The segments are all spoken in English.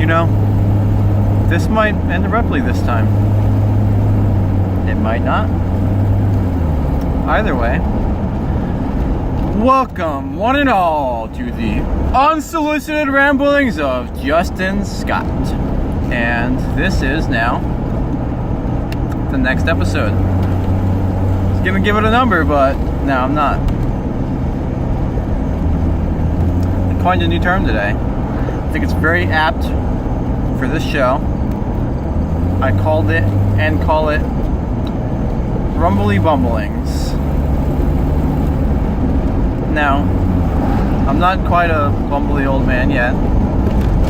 You know, this might end abruptly this time. It might not. Either way, welcome one and all to the unsolicited ramblings of Justin Scott. And this is now the next episode. I was gonna give it a number, but no, I'm not. I coined a new term today. I think it's very apt for this show. I called it and call it Rumbly Bumblings. Now, I'm not quite a bumbly old man yet,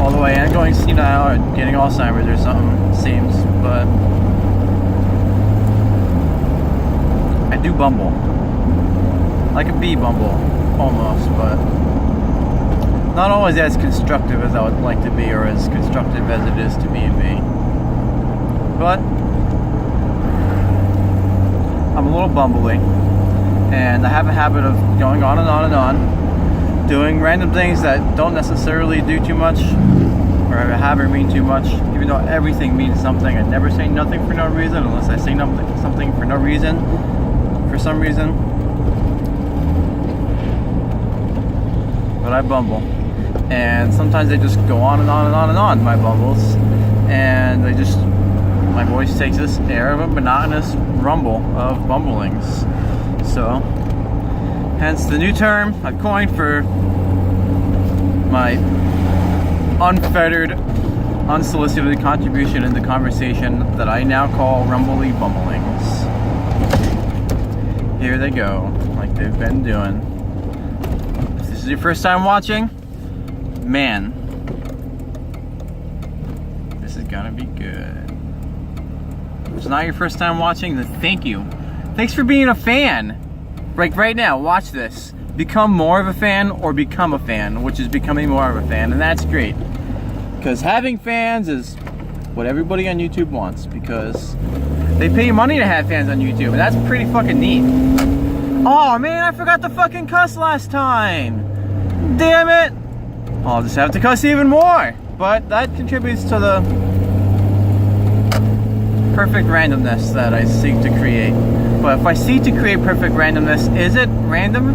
although I am going senile or getting Alzheimer's or something, it seems, but I do bumble. Like a bee bumble, almost, but not always as constructive as I would like to be, or as constructive as it is to be a bee. But I'm a little bumbly, and I have a habit of going on and on and on, doing random things that don't necessarily do too much, or have or mean too much, even though everything means something. I never say nothing for no reason, unless I say something for no reason, for some reason. But I bumble. And sometimes they just go on and on and on and on, my bumbles, and my voice takes this air of a monotonous rumble of bumblings. So, hence the new term I coined for my unfettered, unsolicited contribution in the conversation that I now call Rumbly Bumblings. Here they go, like they've been doing. If this is your first time watching, man, this is gonna be good. If it's not your first time watching, then thank you. Thanks for being a fan. Like right now, watch this. Become more of a fan or become a fan, which is becoming more of a fan, and that's great. Because having fans is what everybody on YouTube wants, because they pay money to have fans on YouTube, and that's pretty fucking neat. Oh man, I forgot to fucking cuss last time. Damn it. I'll just have to cuss even more. But that contributes to the perfect randomness that I seek to create. But if I seek to create perfect randomness, is it random?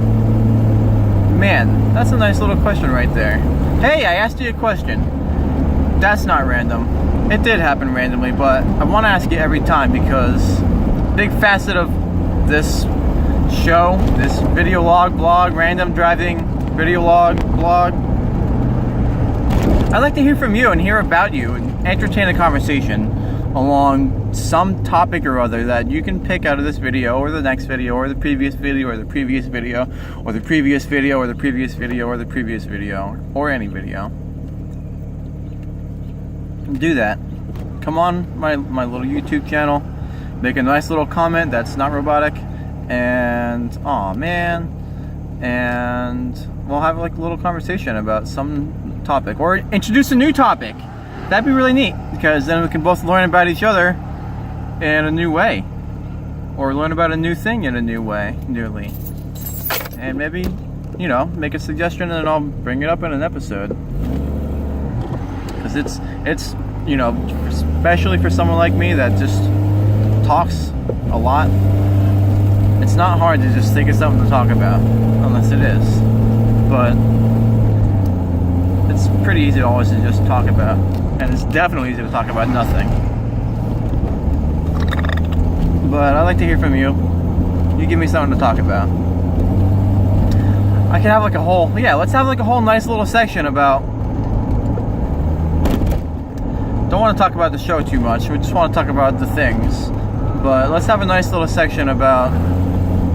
Man, that's a nice little question right there. Hey, I asked you a question. That's not random. It did happen randomly, but I want to ask it every time, because big facet of this show, this video log, blog, random driving video log, blog, I'd like to hear from you and hear about you and entertain a conversation along some topic or other that you can pick out of this video, or the next video, or the previous video, or the previous video, or the previous video, or the previous video, or the previous video, or any video. Do that. Come on my little YouTube channel, make a nice little comment that's not robotic, and aw man, and we'll have like a little conversation about some topic, or introduce a new topic. That'd be really neat, because then we can both learn about each other in a new way, or learn about a new thing in a new way, newly. And maybe, you know, make a suggestion and I'll bring it up in an episode. Because it's, you know, especially for someone like me that just talks a lot, it's not hard to just think of something to talk about, unless it is. But it's pretty easy always to just talk about. And it's definitely easy to talk about nothing. But I'd like to hear from you. You give me something to talk about. I can have like a whole, let's have like a whole nice little section about, don't want to talk about the show too much, we just want to talk about the things. But let's have a nice little section about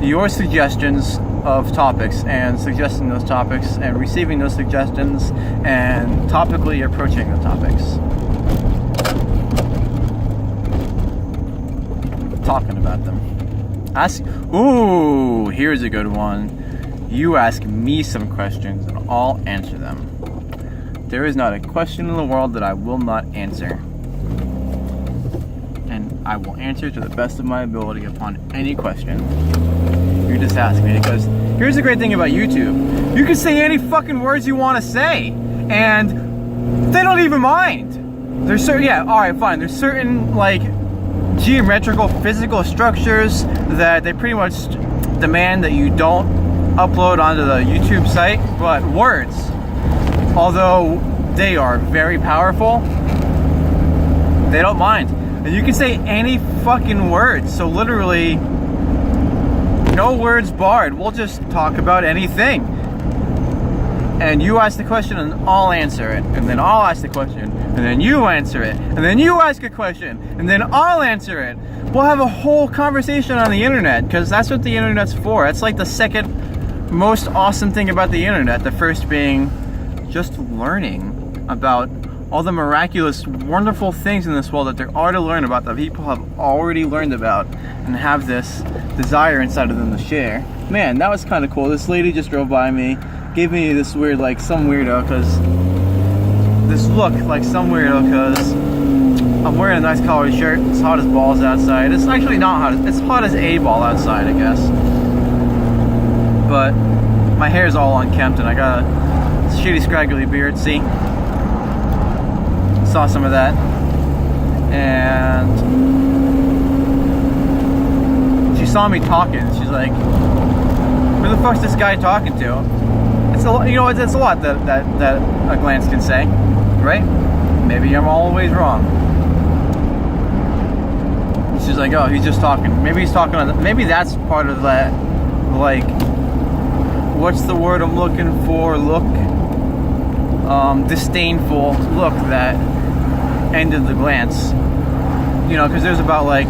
your suggestions of topics, and suggesting those topics, and receiving those suggestions, and topically approaching the topics. Talking about them. Ooh, here's a good one. You ask me some questions and I'll answer them. There is not a question in the world that I will not answer. And I will answer to the best of my ability upon any question you just ask me. Because here's the great thing about YouTube. You can say any fucking words you want to say. And they don't even mind. There's certain, yeah, all right, fine. There's certain like geometrical, physical structures that they pretty much demand that you don't upload onto the YouTube site, but words, although they are very powerful, they don't mind. And you can say any fucking word, so literally no words barred. We'll just talk about anything. And you ask the question and I'll answer it, and then I'll ask the question, and then you answer it, and then you ask a question, and then I'll answer it. We'll have a whole conversation on the internet, because that's what the internet's for. It's like the second most awesome thing about the internet, the first being just learning about all the miraculous, wonderful things in this world that there are to learn about, that people have already learned about and have this desire inside of them to share. Man, that was kind of cool. This lady just drove by me, gave me this weird, like some weirdo, because this look like some weirdo, because I'm wearing a nice collared shirt. It's hot as balls outside. It's actually not hot. It's hot as a ball outside, I guess. But my hair is all unkempt, and I got a shitty scraggly beard. See, saw some of that, and she saw me talking. She's like, "Who the fuck's this guy talking to?" It's a lot, you know. It's a lot that a glance can say, right? Maybe I'm always wrong. She's like, "Oh, he's just talking. Maybe he's talking on. Maybe that's part of that, like, what's the word I'm looking for? Look, disdainful look that ended the glance. You know, because there's about like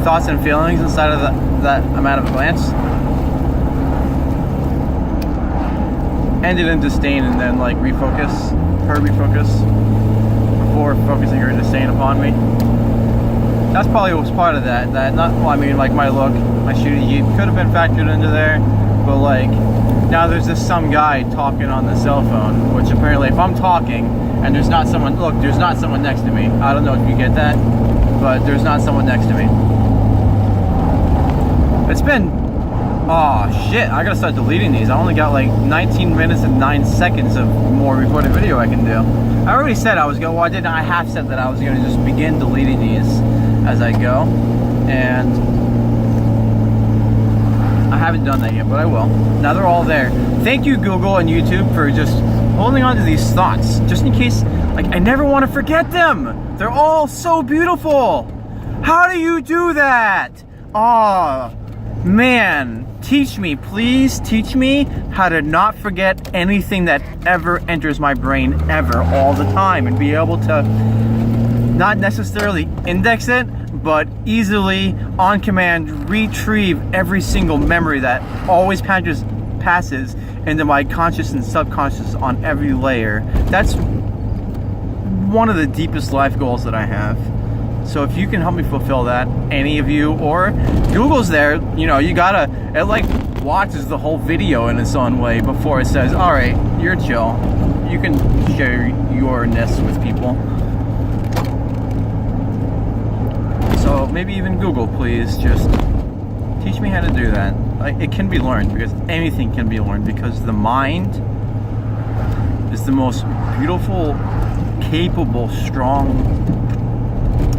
thoughts and feelings inside of that amount of a glance. Ended in disdain, and then like refocus before focusing her disdain upon me. That's probably what was part of that. That not, well, I mean, like my look, my shooting Jeep could have been factored into there, but like now there's this some guy talking on the cell phone, which apparently if I'm talking and there's not someone, look, there's not someone next to me. I don't know if you get that, but there's not someone next to me. It's been, oh shit, I gotta start deleting these. I only got like 19 minutes and 9 seconds of more recorded video I can do. I already said I was going, well, I half said that I was gonna just begin deleting these as I go, and I haven't done that yet, but I will. Now they're all there. Thank you, Google and YouTube, for just holding on to these thoughts, just in case, like, I never want to forget them. They're all so beautiful. How do you do that? Oh, man, teach me, please teach me how to not forget anything that ever enters my brain ever, all the time, and be able to not necessarily index it, but easily on command retrieve every single memory that always passes into my conscious and subconscious on every layer. That's one of the deepest life goals that I have. So if you can help me fulfill that, any of you, or Google's there, you know, you gotta, it like watches the whole video in its own way before it says, all right, you're chill. You can share yourness with people. So maybe even Google, please, just teach me how to do that. Like, it can be learned, because anything can be learned, because the mind is the most beautiful, capable, strong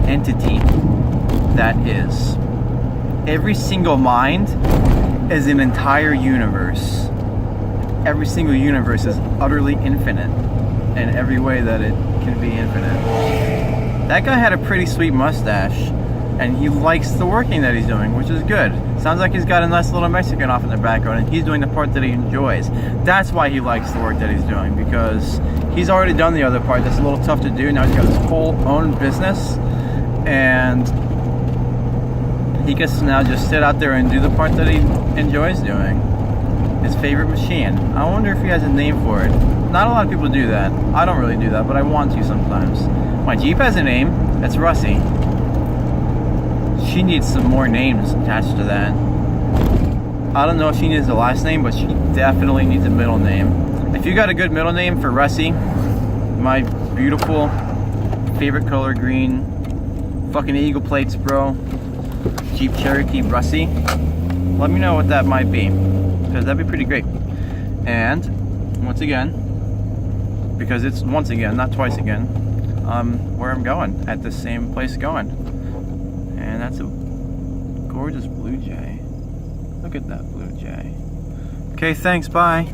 entity that is. Every single mind is an entire universe. Every single universe is utterly infinite in every way that it can be infinite. That guy had a pretty sweet mustache, and he likes the working that he's doing, which is good. Sounds like he's got a nice little Mexican off in the background, and he's doing the part that he enjoys. That's why he likes the work that he's doing, because he's already done the other part that's a little tough to do. Now he's got his whole own business, and he gets to now just sit out there and do the part that he enjoys doing. His favorite machine. I wonder if he has a name for it. Not a lot of people do that. I don't really do that, but I want to sometimes. My Jeep has a name. It's Russie. She needs some more names attached to that. I don't know if she needs the last name, but she definitely needs a middle name. If you got a good middle name for Russie, my beautiful favorite color green, fucking eagle plates, bro, Jeep Cherokee Russie, let me know what that might be, because that'd be pretty great. And once again, because it's once again, not twice again, where I'm going, at the same place going. And that's a gorgeous blue jay. Look at that blue jay. Okay, thanks, bye.